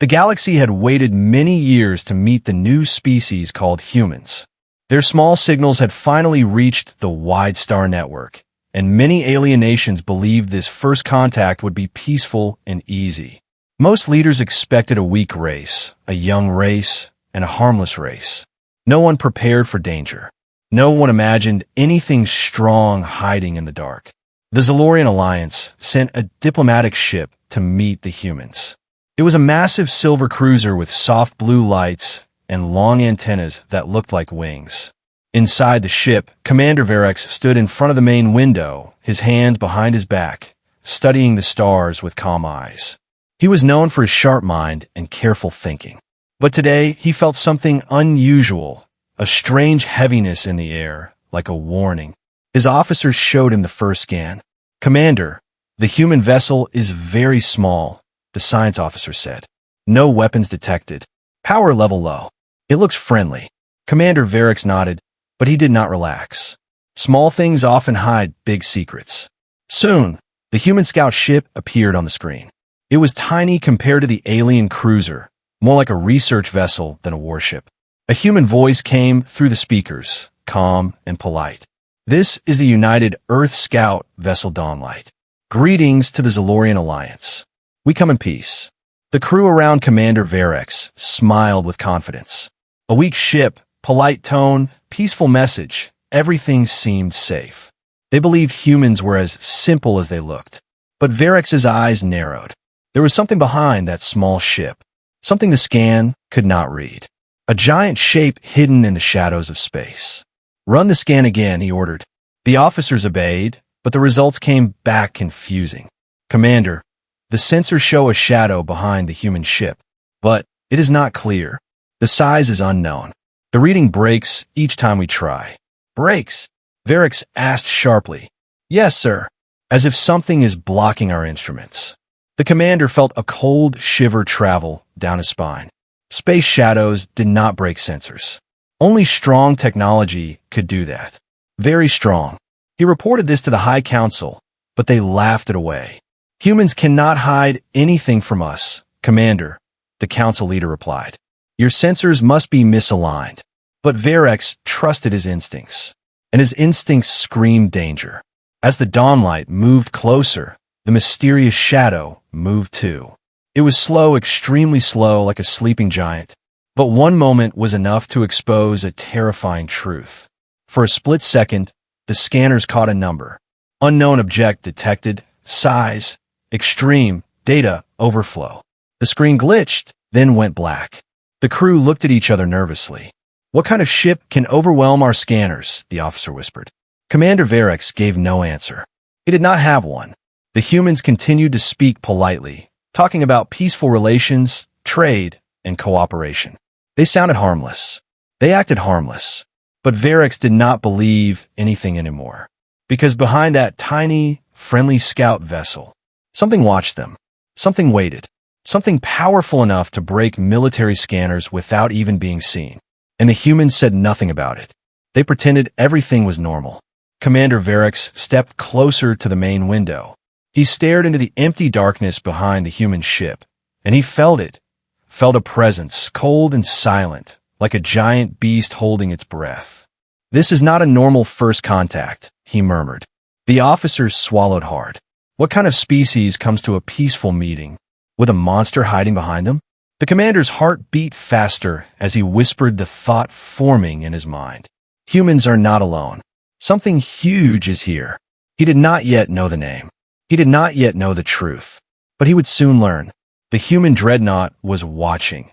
The galaxy had waited many years to meet the new species called humans. Their small signals had finally reached the wide star network, and many alien nations believed this first contact would be peaceful and easy. Most leaders expected a weak race, a young race, and a harmless race. No one prepared for danger. No one imagined anything strong hiding in the dark. The Zalorian Alliance sent a diplomatic ship to meet the humans. It was a massive silver cruiser with soft blue lights and long antennas that looked like wings. Inside the ship, Commander Verex stood in front of the main window, his hands behind his back, studying the stars with calm eyes. He was known for his sharp mind and careful thinking. But today, he felt something unusual, a strange heaviness in the air, like a warning. His officers showed him the first scan. "Commander, the human vessel is very small," the science officer said. "No weapons detected. Power level low. It looks friendly." Commander Verex nodded, but he did not relax. Small things often hide big secrets. Soon, the human scout ship appeared on the screen. It was tiny compared to the alien cruiser, more like a research vessel than a warship. A human voice came through the speakers, calm and polite. "This is the United Earth Scout Vessel Dawnlight. Greetings to the Zalorian Alliance. We come in peace." The crew around Commander Verex smiled with confidence. A weak ship, polite tone, peaceful message, everything seemed safe. They believed humans were as simple as they looked. But Verex's eyes narrowed. There was something behind that small ship, something the scan could not read. A giant shape hidden in the shadows of space. "Run the scan again," he ordered. The officers obeyed, but the results came back confusing. "Commander, the sensors show a shadow behind the human ship, but it is not clear. The size is unknown. The reading breaks each time we try." "Breaks?" Verex asked sharply. "Yes, sir. As if something is blocking our instruments." The commander felt a cold shiver travel down his spine. Space shadows did not break sensors. Only strong technology could do that. Very strong. He reported this to the High Council, but they laughed it away. "Humans cannot hide anything from us, Commander," the council leader replied. "Your sensors must be misaligned." But Verex trusted his instincts, and his instincts screamed danger. As the dawnlight moved closer, the mysterious shadow moved too. It was slow, extremely slow, like a sleeping giant. But one moment was enough to expose a terrifying truth. For a split second, the scanners caught a number. Unknown object detected, size, extreme, data, overflow. The screen glitched, then went black. The crew looked at each other nervously. "What kind of ship can overwhelm our scanners?" the officer whispered. Commander Verex gave no answer. He did not have one. The humans continued to speak politely, talking about peaceful relations, trade, and cooperation. They sounded harmless. They acted harmless. But Verex did not believe anything anymore. Because behind that tiny, friendly scout vessel, something watched them. Something waited. Something powerful enough to break military scanners without even being seen. And the humans said nothing about it. They pretended everything was normal. Commander Verex stepped closer to the main window. He stared into the empty darkness behind the human ship, and he felt it. Felt a presence, cold and silent, like a giant beast holding its breath. "This is not a normal first contact," he murmured. The officers swallowed hard. What kind of species comes to a peaceful meeting with a monster hiding behind them? The commander's heart beat faster as he whispered the thought forming in his mind. Humans are not alone. Something huge is here. He did not yet know the name. He did not yet know the truth. But he would soon learn. The human Dreadnought was watching.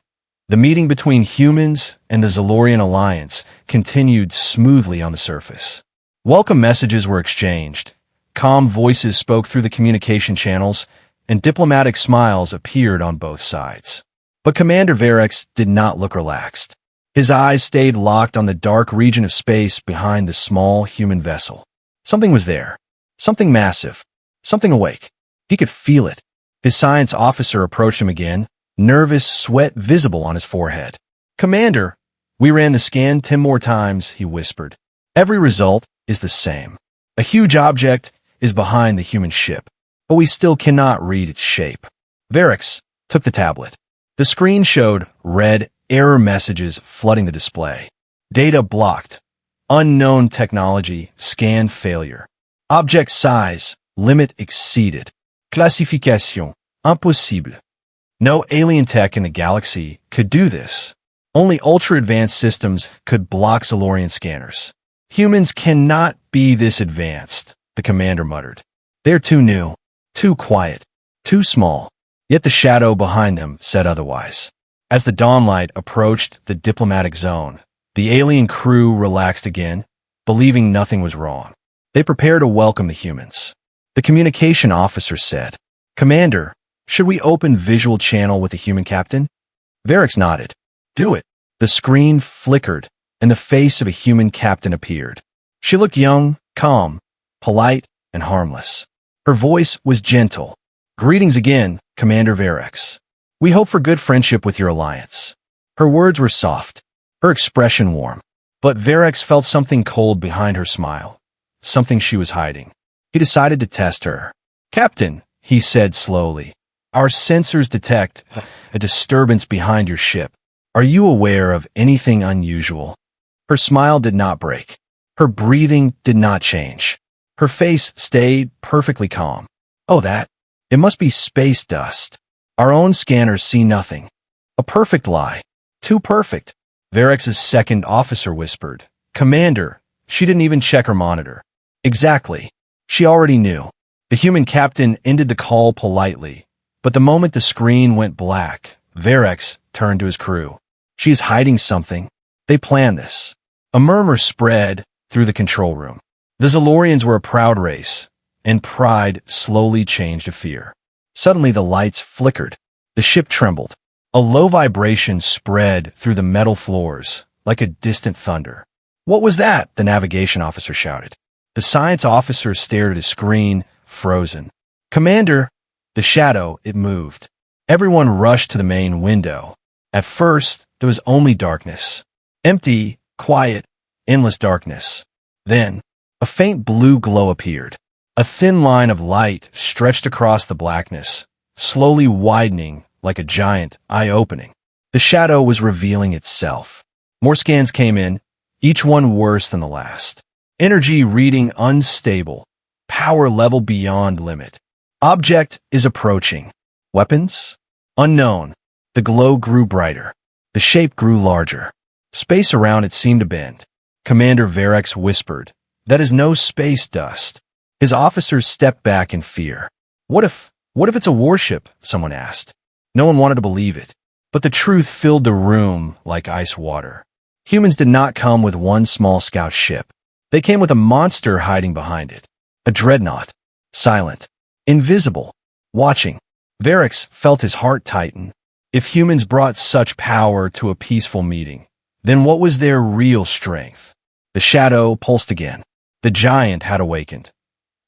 The meeting between humans and the Zalorian Alliance continued smoothly on the surface. Welcome messages were exchanged. Calm voices spoke through the communication channels, and diplomatic smiles appeared on both sides. But Commander Verex did not look relaxed. His eyes stayed locked on the dark region of space behind the small human vessel. Something was there. Something massive. Something awake. He could feel it. His science officer approached him again, nervous sweat visible on his forehead. "Commander, we ran the scan 10 more times," he whispered. "Every result is the same. A huge object is behind the human ship, but we still cannot read its shape." Verex took the tablet. The screen showed red error messages flooding the display. Data blocked. Unknown technology, scan failure. Object size, limit exceeded. Classification, impossible. No alien tech in the galaxy could do this. Only ultra-advanced systems could block Zalorian scanners. Humans cannot be this advanced, the commander muttered. They're too new, too quiet, too small. Yet the shadow behind them said otherwise. As the dawnlight approached the diplomatic zone, the alien crew relaxed again, believing nothing was wrong. They prepared to welcome the humans. The communication officer said, "Commander, should we open visual channel with the human captain?" Varix nodded. "Do it." The screen flickered, and the face of a human captain appeared. She looked young, calm, polite, and harmless. Her voice was gentle. "Greetings again, Commander Varix. We hope for good friendship with your alliance." Her words were soft, her expression warm. But Varix felt something cold behind her smile, something she was hiding. He decided to test her. "Captain," he said slowly, "our sensors detect a disturbance behind your ship. Are you aware of anything unusual?" Her smile did not break. Her breathing did not change. Her face stayed perfectly calm. "Oh, that? It must be space dust. Our own scanners see nothing." "A perfect lie. Too perfect." Varix's second officer whispered. "Commander, she didn't even check her monitor." "Exactly. She already knew." The human captain ended the call politely, but the moment the screen went black, Varix turned to his crew. "She is hiding something. They planned this." A murmur spread through the control room. The Zalorians were a proud race, and pride slowly changed to fear. Suddenly the lights flickered. The ship trembled. A low vibration spread through the metal floors, like a distant thunder. "What was that?" the navigation officer shouted. The science officer stared at his screen, frozen. "Commander," the shadow, it moved. Everyone rushed to the main window. At first, there was only darkness. Empty, quiet, endless darkness. Then, a faint blue glow appeared. A thin line of light stretched across the blackness, slowly widening like a giant eye-opening. The shadow was revealing itself. More scans came in, each one worse than the last. Energy reading unstable. Power level beyond limit. Object is approaching. Weapons? Unknown. The glow grew brighter. The shape grew larger. Space around it seemed to bend. Commander Varix whispered, "That is no space dust." His officers stepped back in fear. What if it's a warship?" someone asked. No one wanted to believe it, but the truth filled the room like ice water. Humans did not come with one small scout ship. They came with a monster hiding behind it. A dreadnought. Silent. Invisible. Watching. Varix felt his heart tighten. If humans brought such power to a peaceful meeting, then what was their real strength? The shadow pulsed again. The giant had awakened.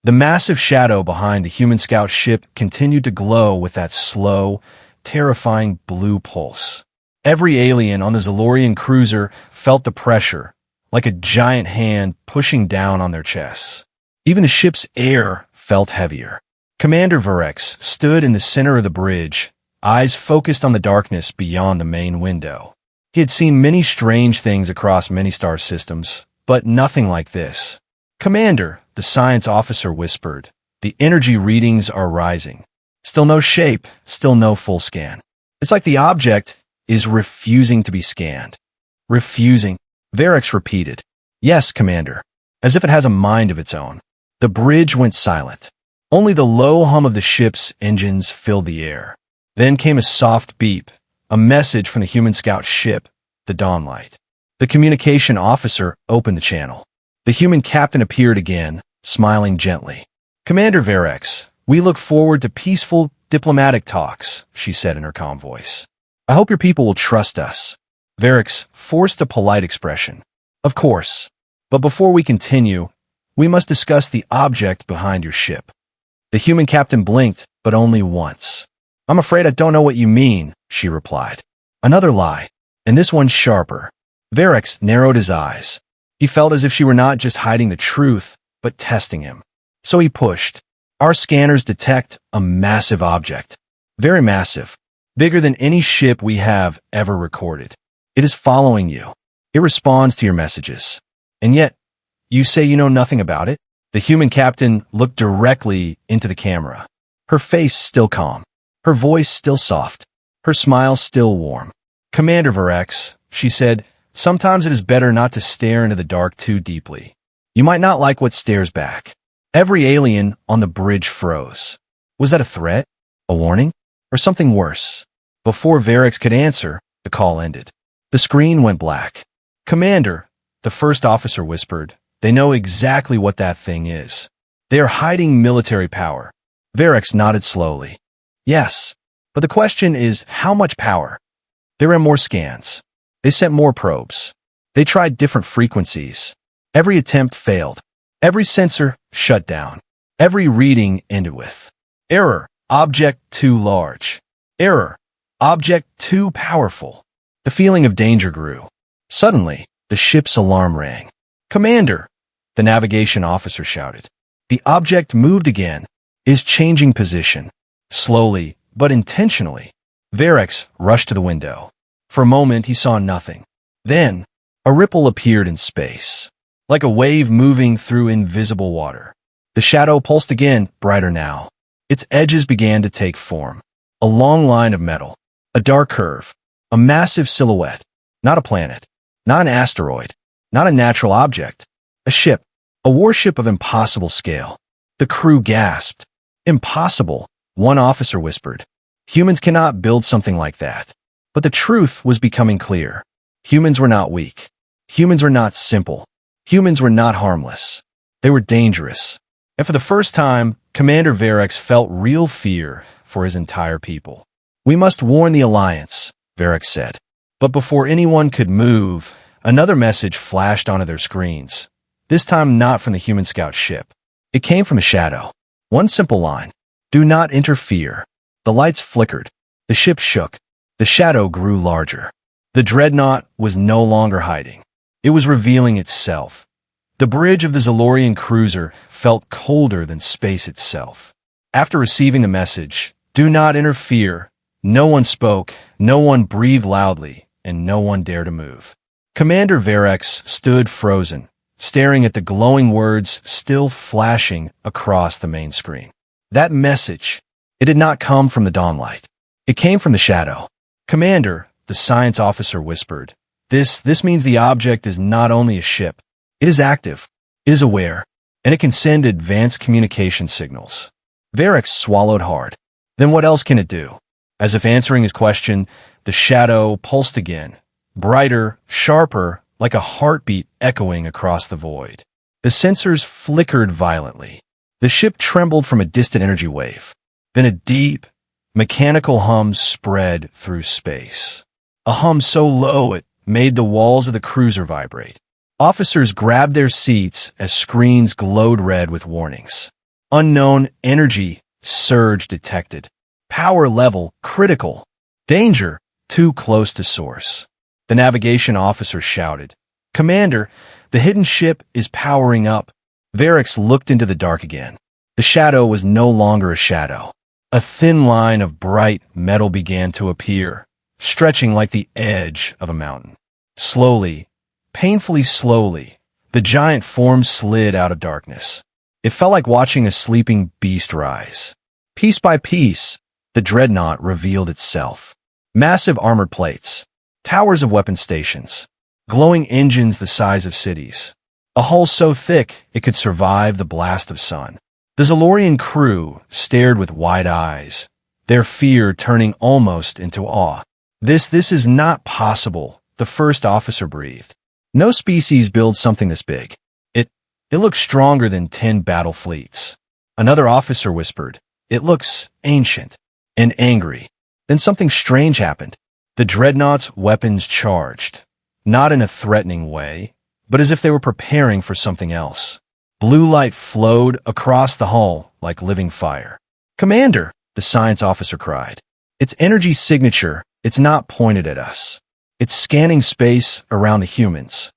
The massive shadow behind the human scout ship continued to glow with that slow, terrifying blue pulse. Every alien on the Zalorian cruiser felt the pressure, like a giant hand pushing down on their chests. Even the ship's air felt heavier. Commander Varix stood in the center of the bridge, eyes focused on the darkness beyond the main window. He had seen many strange things across many star systems, but nothing like this. "Commander," the science officer whispered, "the energy readings are rising. Still no shape, still no full scan. It's like the object is refusing to be scanned." "Refusing?" Varix repeated. "Yes, Commander, as if it has a mind of its own." The bridge went silent. Only the low hum of the ship's engines filled the air. Then came a soft beep, a message from the human scout ship, the Dawnlight. The communication officer opened the channel. The human captain appeared again, smiling gently. "Commander Varix, we look forward to peaceful diplomatic talks," she said in her calm voice. "I hope your people will trust us." Varix forced a polite expression. "Of course. But before we continue, we must discuss the object behind your ship." The human captain blinked, but only once. "I'm afraid I don't know what you mean," she replied. Another lie, and this one sharper. Varix narrowed his eyes. He felt as if she were not just hiding the truth, but testing him. So he pushed. "Our scanners detect a massive object. Very massive. bigger than any ship we have ever recorded. It is following you. It responds to your messages. And yet, you say you know nothing about it? The human captain looked directly into the camera. Her face still calm. Her voice still soft. Her smile still warm. Commander Varex, she said, sometimes it is better not to stare into the dark too deeply. You might not like what stares back. Every alien on the bridge froze. Was that a threat? A warning? Or something worse? Before Varex could answer, the call ended. The screen went black. Commander, the first officer whispered, they know exactly what that thing is. They are hiding military power. Varex nodded slowly. Yes, but the question is how much power? They ran more scans. They sent more probes. They tried different frequencies. Every attempt failed. Every sensor shut down. Every reading ended with error, object too large. Error, object too powerful. The feeling of danger grew. Suddenly, the ship's alarm rang. Commander, the navigation officer shouted. The object moved again, is changing position. Slowly, but intentionally. Varex rushed to the window. For a moment, he saw nothing. Then, a ripple appeared in space, like a wave moving through invisible water. The shadow pulsed again, brighter now. Its edges began to take form. A long line of metal. A dark curve. A massive silhouette. Not a planet. Not an asteroid. Not a natural object. A ship. A warship of impossible scale. The crew gasped. Impossible, one officer whispered. Humans cannot build something like that. But the truth was becoming clear. Humans were not weak. Humans were not simple. Humans were not harmless. They were dangerous. And for the first time, Commander Varex felt real fear for his entire people. We must warn the Alliance, Varex said. But before anyone could move, another message flashed onto their screens. This time not from the human scout ship. It came from a shadow. One simple line. Do not interfere. The lights flickered. The ship shook. The shadow grew larger. The Dreadnought was no longer hiding. It was revealing itself. The bridge of the Zalorian cruiser felt colder than space itself. After receiving the message, do not interfere, no one spoke, no one breathed loudly, and no one dared to move. Commander Varex stood frozen, staring at the glowing words still flashing across the main screen. That message, it did not come from the dawnlight. It came from the shadow. Commander, the science officer whispered, this means the object is not only a ship. It is active, it is aware, and it can send advanced communication signals. Varex swallowed hard. Then what else can it do? As if answering his question, the shadow pulsed again, brighter, sharper, like a heartbeat echoing across the void. The sensors flickered violently. The ship trembled from a distant energy wave. Then a deep, mechanical hum spread through space. A hum so low it made the walls of the cruiser vibrate. Officers grabbed their seats as screens glowed red with warnings. Unknown energy surge detected. Power level critical. Danger too close to source. The navigation officer shouted, Commander, the hidden ship is powering up. Varex looked into the dark again. The shadow was no longer a shadow. A thin line of bright metal began to appear, stretching like the edge of a mountain. Slowly, painfully slowly, the giant form slid out of darkness. It felt like watching a sleeping beast rise. Piece by piece, the Dreadnought revealed itself. Massive armored plates, towers of weapon stations, glowing engines the size of cities. A hull so thick it could survive the blast of sun. The Zalorian crew stared with wide eyes, their fear turning almost into awe. This is not possible, the first officer breathed. No species builds something this big. It looks stronger than 10 battle fleets. Another officer whispered, it looks ancient and angry. Then something strange happened. The Dreadnought's weapons charged, not in a threatening way, but as if they were preparing for something else. Blue light flowed across the hull like living fire. Commander, the science officer cried. Its energy signature, it's not pointed at us. It's scanning space around the humans.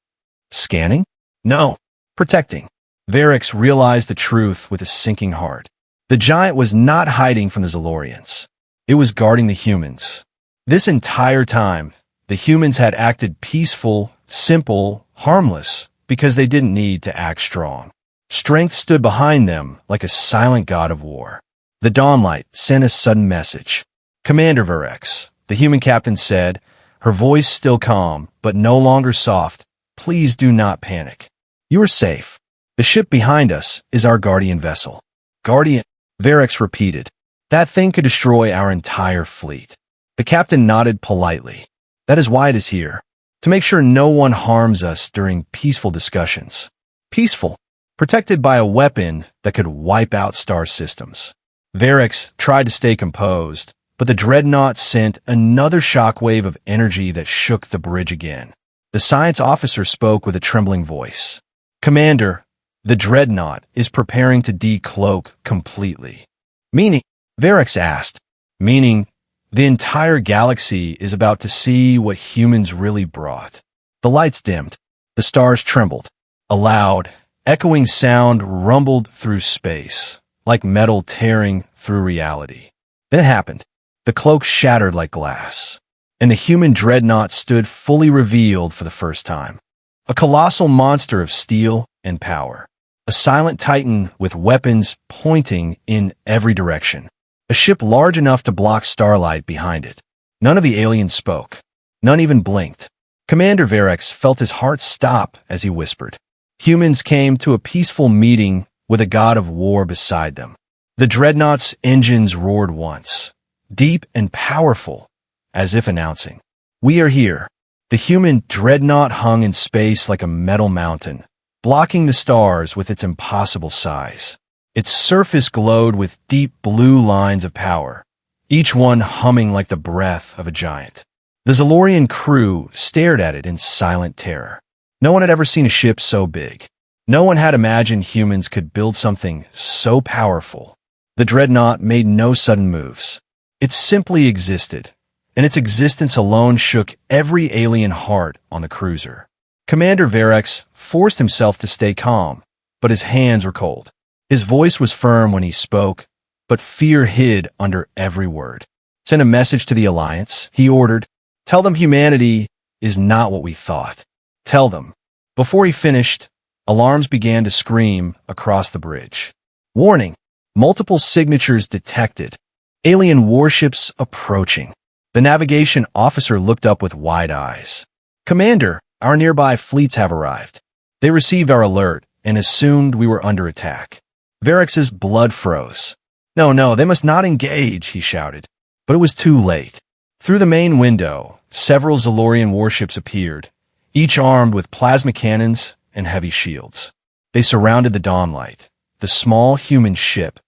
Scanning? No. Protecting. Varex realized the truth with a sinking heart. The giant was not hiding from the Zalorians. It was guarding the humans. This entire time, the humans had acted peaceful, simple, harmless, because they didn't need to act strong. Strength stood behind them like a silent god of war. The Dawnlight sent a sudden message. "Commander Verex," the human captain said, her voice still calm, but no longer soft, "please do not panic. You are safe. The ship behind us is our guardian vessel." "Guardian," Verex repeated. "That thing could destroy our entire fleet." The captain nodded politely. "That is why it is here. To make sure no one harms us during peaceful discussions." Peaceful. Protected by a weapon that could wipe out star systems. Verex tried to stay composed, but the Dreadnought sent another shockwave of energy that shook the bridge again. The science officer spoke with a trembling voice. "Commander, the Dreadnought is preparing to decloak completely." "Meaning?" Verex asked. "Meaning, the entire galaxy is about to see what humans really brought." The lights dimmed. The stars trembled. A loud, echoing sound rumbled through space, like metal tearing through reality. Then it happened. The cloak shattered like glass, and the human Dreadnought stood fully revealed for the first time. A colossal monster of steel and power. A silent titan with weapons pointing in every direction. A ship large enough to block starlight behind it. None of the aliens spoke. None even blinked. Commander Verex felt his heart stop as he whispered. Humans came to a peaceful meeting with a god of war beside them. The Dreadnought's engines roared once, deep and powerful, as if announcing, "We are here." The human Dreadnought hung in space like a metal mountain, blocking the stars with its impossible size. Its surface glowed with deep blue lines of power, each one humming like the breath of a giant. The Zalorian crew stared at it in silent terror. No one had ever seen a ship so big. No one had imagined humans could build something so powerful. The Dreadnought made no sudden moves. It simply existed, and its existence alone shook every alien heart on the cruiser. Commander Verex forced himself to stay calm, but his hands were cold. His voice was firm when he spoke, but fear hid under every word. "Send a message to the Alliance," he ordered. "Tell them humanity is not what we thought. Tell them." Before he finished, alarms began to scream across the bridge. "Warning! Multiple signatures detected. Alien warships approaching." The navigation officer looked up with wide eyes. "Commander, our nearby fleets have arrived. They received our alert and assumed we were under attack." Verex's blood froze. No, they must not engage," he shouted. But it was too late. Through the main window, several Zalorian warships appeared, each armed with plasma cannons and heavy shields. They surrounded the Dawnlight, the small human ship,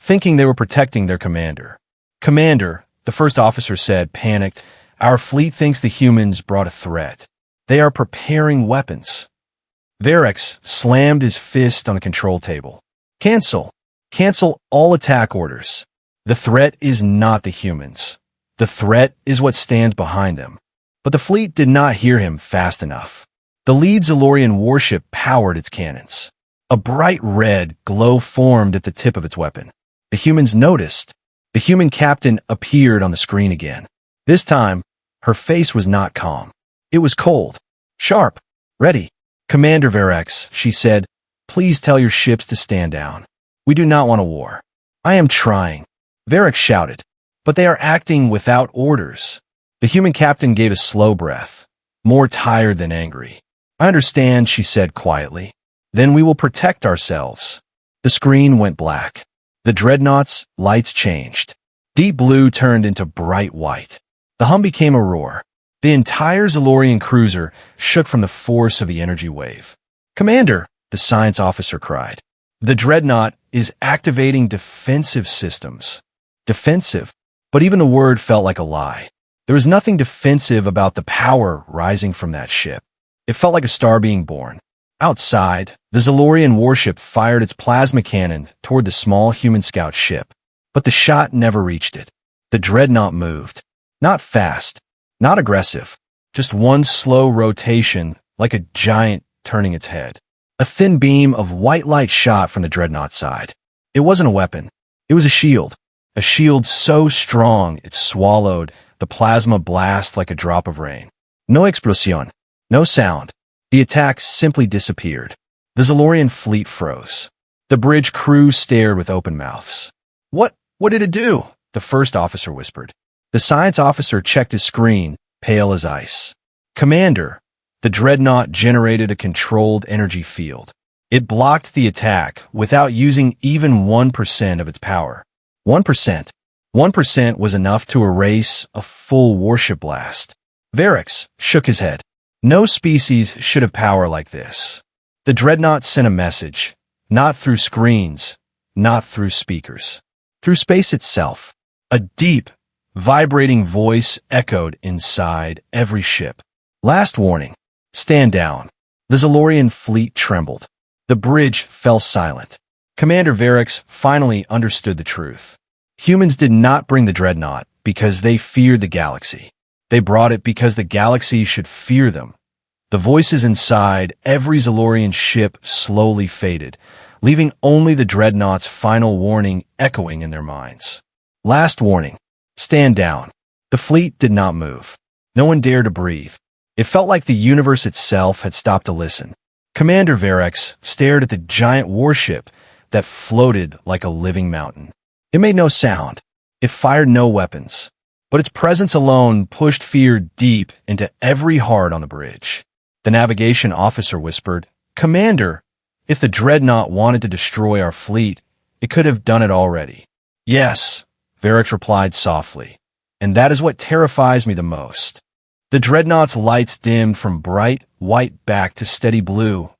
thinking they were protecting their commander. "Commander," the first officer said, panicked, "our fleet thinks the humans brought a threat. They are preparing weapons." Verex slammed his fist on the control table. "Cancel. Cancel all attack orders. The threat is not the humans. The threat is what stands behind them." But the fleet did not hear him fast enough. The lead Zalorian warship powered its cannons. A bright red glow formed at the tip of its weapon. The humans noticed. The human captain appeared on the screen again. This time, her face was not calm. It was cold. "Sharp. Ready." "Commander Verex," she said, "please tell your ships to stand down. We do not want a war." "I am trying," Verex shouted, "but they are acting without orders." The human captain gave a slow breath, more tired than angry. "I understand," she said quietly. "Then we will protect ourselves." The screen went black. The Dreadnought's lights changed. Deep blue turned into bright white. The hum became a roar. The entire Zalorian cruiser shook from the force of the energy wave. "Commander," the science officer cried, "the Dreadnought is activating defensive systems." Defensive? But even the word felt like a lie. There was nothing defensive about the power rising from that ship. It felt like a star being born. Outside, the Zalorian warship fired its plasma cannon toward the small human scout ship. But the shot never reached it. The Dreadnought moved. Not fast, not aggressive, just one slow rotation like a giant turning its head. A thin beam of white light shot from the Dreadnought side. It wasn't a weapon. It was a shield. a shield so strong it swallowed the plasma blast like a drop of rain. No explosion, no sound. The attack simply disappeared. The Zalorian fleet froze. The bridge crew stared with open mouths. What did it do?" the first officer whispered. The science officer checked his screen, pale as ice. "Commander, the Dreadnought generated a controlled energy field. It blocked the attack without using even 1% of its power." 1%. 1% was enough to erase a full warship blast. Varix shook his head. No species should have power like this. The Dreadnought sent a message, not through screens, not through speakers, through space itself. A deep, vibrating voice echoed inside every ship. "Last warning. Stand down." The Zalorian fleet trembled. The bridge fell silent. Commander Varix finally understood the truth. Humans did not bring the Dreadnought because they feared the galaxy. They brought it because the galaxy should fear them. The voices inside every Zalorian ship slowly faded, leaving only the Dreadnought's final warning echoing in their minds. "Last warning. Stand down." The fleet did not move. No one dared to breathe. It felt like the universe itself had stopped to listen. Commander Varix stared at the giant warship that floated like a living mountain. It made no sound. It fired no weapons. But its presence alone pushed fear deep into every heart on the bridge. The navigation officer whispered, "Commander, if the Dreadnought wanted to destroy our fleet, it could have done it already." "Yes," Varix replied softly, "and that is what terrifies me the most." The Dreadnought's lights dimmed from bright white back to steady blue,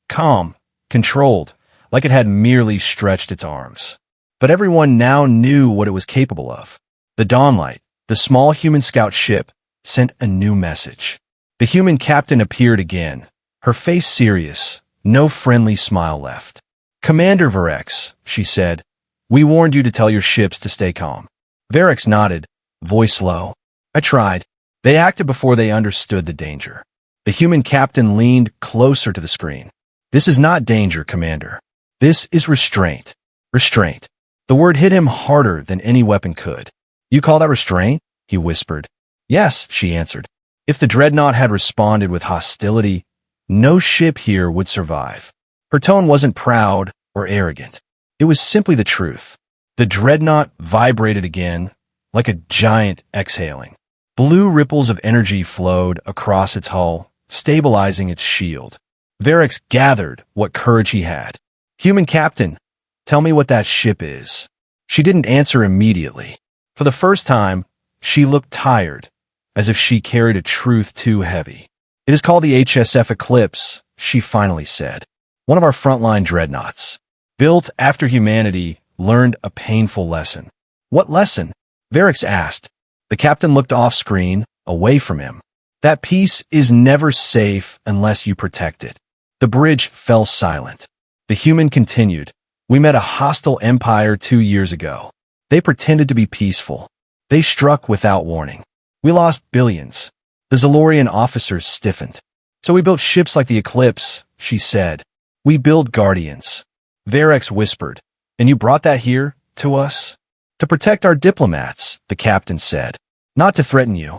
calm, controlled, like it had merely stretched its arms. But everyone now knew what it was capable of. The Dawnlight, the small human scout ship, sent a new message. The human captain appeared again, her face serious, no friendly smile left. "Commander Varix," she said, "we warned you to tell your ships to stay calm." Varix nodded, voice low. "I tried." They acted before they understood the danger. The human captain leaned closer to the screen. "This is not danger, Commander. This is restraint." Restraint. The word hit him harder than any weapon could. "You call that restraint?" he whispered. "Yes," she answered. If the Dreadnought had responded with hostility, no ship here would survive. Her tone wasn't proud or arrogant. It was simply the truth. The Dreadnought vibrated again, like a giant exhaling. Blue ripples of energy flowed across its hull, stabilizing its shield. Varix gathered what courage he had. "Human captain, tell me what that ship is." She didn't answer immediately. For the first time, she looked tired, as if she carried a truth too heavy. "It is called the HSF Eclipse," she finally said. "One of our frontline dreadnoughts. Built after humanity learned a painful lesson." "What lesson?" Varix asked. The captain looked off-screen, away from him. "That peace is never safe unless you protect it." The bridge fell silent. The human continued. "We met a hostile empire 2 years ago. They pretended to be peaceful. They struck without warning. We lost billions." The Zalorian officers stiffened. "So we built ships like the Eclipse," she said. "We build guardians." Varix whispered. "And you brought that here, to us?" "To protect our diplomats," the captain said. "Not to threaten you."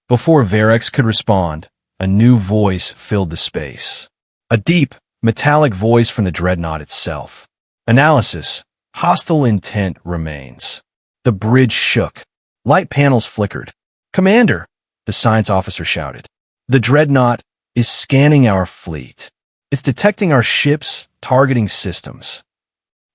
Before Varix could respond, a new voice filled the space. A deep, metallic voice from the Dreadnought itself. "Analysis. Hostile intent remains." The bridge shook. Light panels flickered. "Commander," the science officer shouted. "The Dreadnought is scanning our fleet. It's detecting our ships' targeting systems."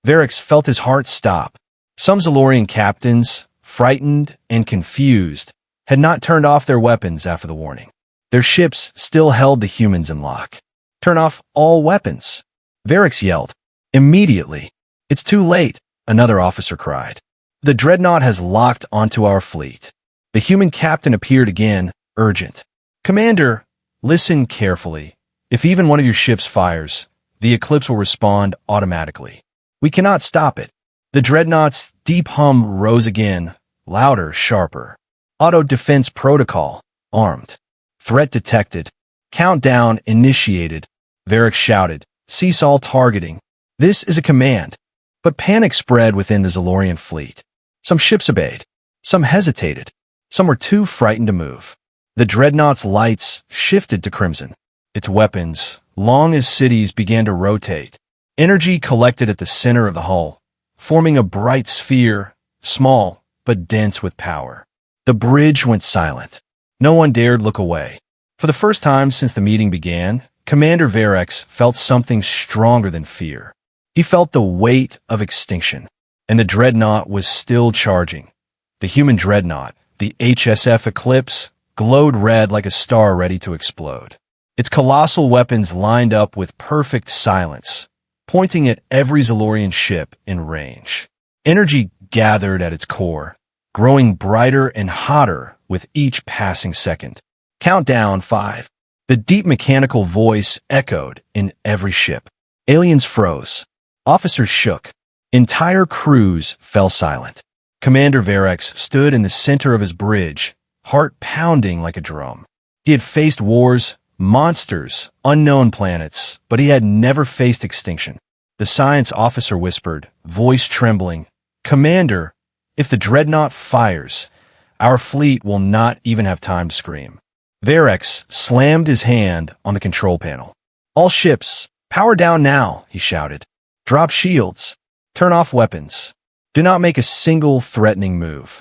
Varix felt his heart stop. Some Zalorian captains, frightened and confused, had not turned off their weapons after the warning. Their ships still held the humans in lock. "Turn off all weapons," Varix yelled. "Immediately." "It's too late," another officer cried. "The Dreadnought has locked onto our fleet." The human captain appeared again, urgent. "Commander, listen carefully. If even one of your ships fires, the Eclipse will respond automatically. We cannot stop it." The Dreadnought's deep hum rose again, louder, sharper. "Auto defense protocol, armed. Threat detected. Countdown initiated," Varix shouted. "Cease all targeting." This is a command. But panic spread within the Zalorian fleet. Some ships obeyed. Some hesitated. Some were too frightened to move. The Dreadnought's lights shifted to crimson. Its weapons, long as cities, began to rotate. Energy collected at the center of the hull, forming a bright sphere, small but dense with power. The bridge went silent. No one dared look away. For the first time since the meeting began, Commander Varex felt something stronger than fear. He felt the weight of extinction, and the Dreadnought was still charging. The human Dreadnought, the HSF Eclipse, glowed red like a star ready to explode. Its colossal weapons lined up with perfect silence, pointing at every Zalorian ship in range. Energy gathered at its core, growing brighter and hotter with each passing second. Countdown 5. The deep mechanical voice echoed in every ship. Aliens froze. Officers shook. Entire crews fell silent. Commander Varex stood in the center of his bridge, heart pounding like a drum. He had faced wars, monsters, unknown planets, but he had never faced extinction. The science officer whispered, voice trembling, "Commander, if the Dreadnought fires, our fleet will not even have time to scream." Varex slammed his hand on the control panel. "All ships, power down now," he shouted. "Drop shields. Turn off weapons. Do not make a single threatening move."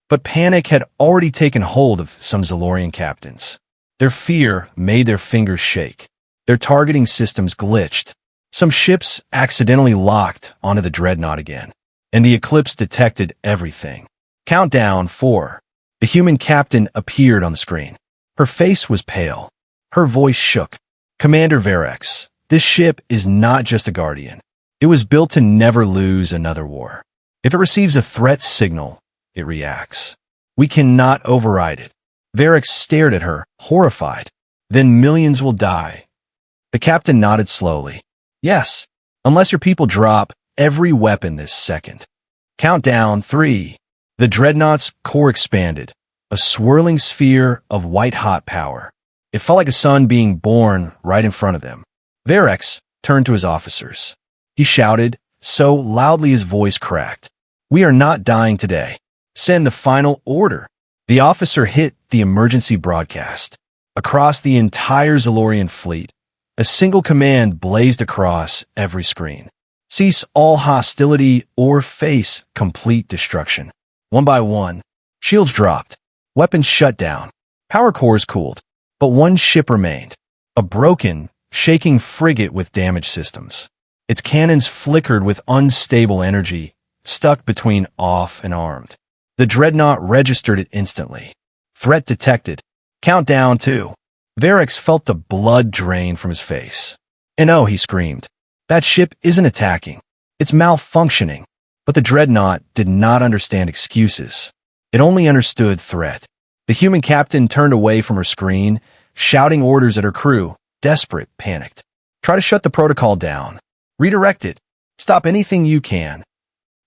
But panic had already taken hold of some Zalorian captains. Their fear made their fingers shake. Their targeting systems glitched. Some ships accidentally locked onto the Dreadnought again, and the Eclipse detected everything. Countdown 4. The human captain appeared on the screen. Her face was pale. Her voice shook. "Commander Varex, this ship is not just a guardian. It was built to never lose another war. If it receives a threat signal, it reacts. We cannot override it." Varex stared at her, horrified. "Then millions will die." The captain nodded slowly. "Yes, unless your people drop every weapon this second." Countdown 3. The Dreadnought's core expanded, a swirling sphere of white-hot power. It felt like a sun being born right in front of them. Varex turned to his officers. He shouted, so loudly his voice cracked, "We are not dying today. Send the final order." The officer hit the emergency broadcast. Across the entire Zalorian fleet, a single command blazed across every screen. "Cease all hostility or face complete destruction." One by one, shields dropped. Weapons shut down. Power cores cooled. But one ship remained. A broken, shaking frigate with damaged systems. Its cannons flickered with unstable energy, stuck between off and armed. The Dreadnought registered it instantly. Threat detected. Countdown 2. Varex felt the blood drain from his face. "No," he screamed. "That ship isn't attacking. It's malfunctioning." But the Dreadnought did not understand excuses. It only understood threat. The human captain turned away from her screen, shouting orders at her crew, desperate, panicked. "Try to shut the protocol down. Redirect it. Stop anything you can."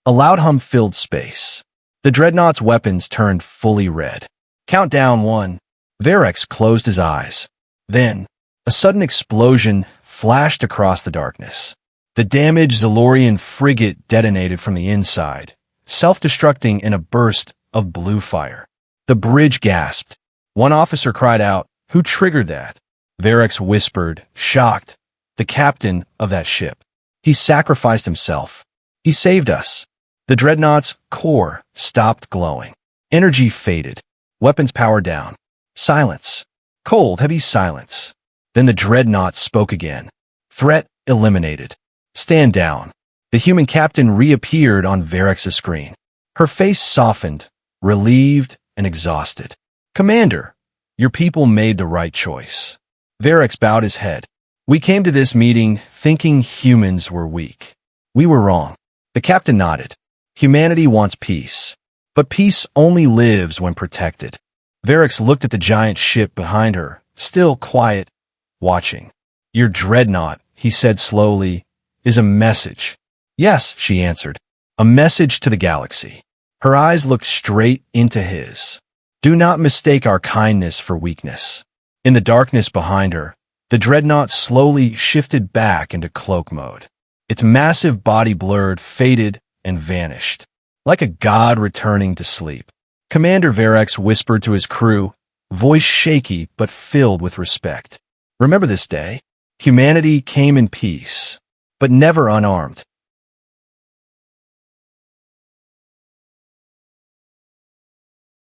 A loud hum filled space. The Dreadnought's weapons turned fully red. Countdown 1. Varex closed his eyes. Then, a sudden explosion flashed across the darkness. The damaged Zalorian frigate detonated from the inside, self-destructing in a burst of blue fire. The bridge gasped. One officer cried out, "Who triggered that?" Varex whispered, shocked, "The captain of that ship. He sacrificed himself. He saved us." The Dreadnought's core stopped glowing. Energy faded. Weapons power down. Silence. Cold, heavy silence. Then the Dreadnought spoke again. Threat eliminated. Stand down. The human captain reappeared on Varex's screen. Her face softened, relieved and exhausted. "Commander, your people made the right choice." Varex bowed his head. "We came to this meeting thinking humans were weak. We were wrong." The captain nodded. "Humanity wants peace, but peace only lives when protected." Varex looked at the giant ship behind her, still quiet, watching. "Your Dreadnought," he said slowly, "is a message." "Yes," she answered, "a message to the galaxy." Her eyes looked straight into his. "Do not mistake our kindness for weakness." In the darkness behind her, the Dreadnought slowly shifted back into cloak mode. Its massive body blurred, faded, and vanished. like a god returning to sleep. Commander Verax whispered to his crew, voice shaky but filled with respect. Remember this day? Humanity came in peace, but never unarmed.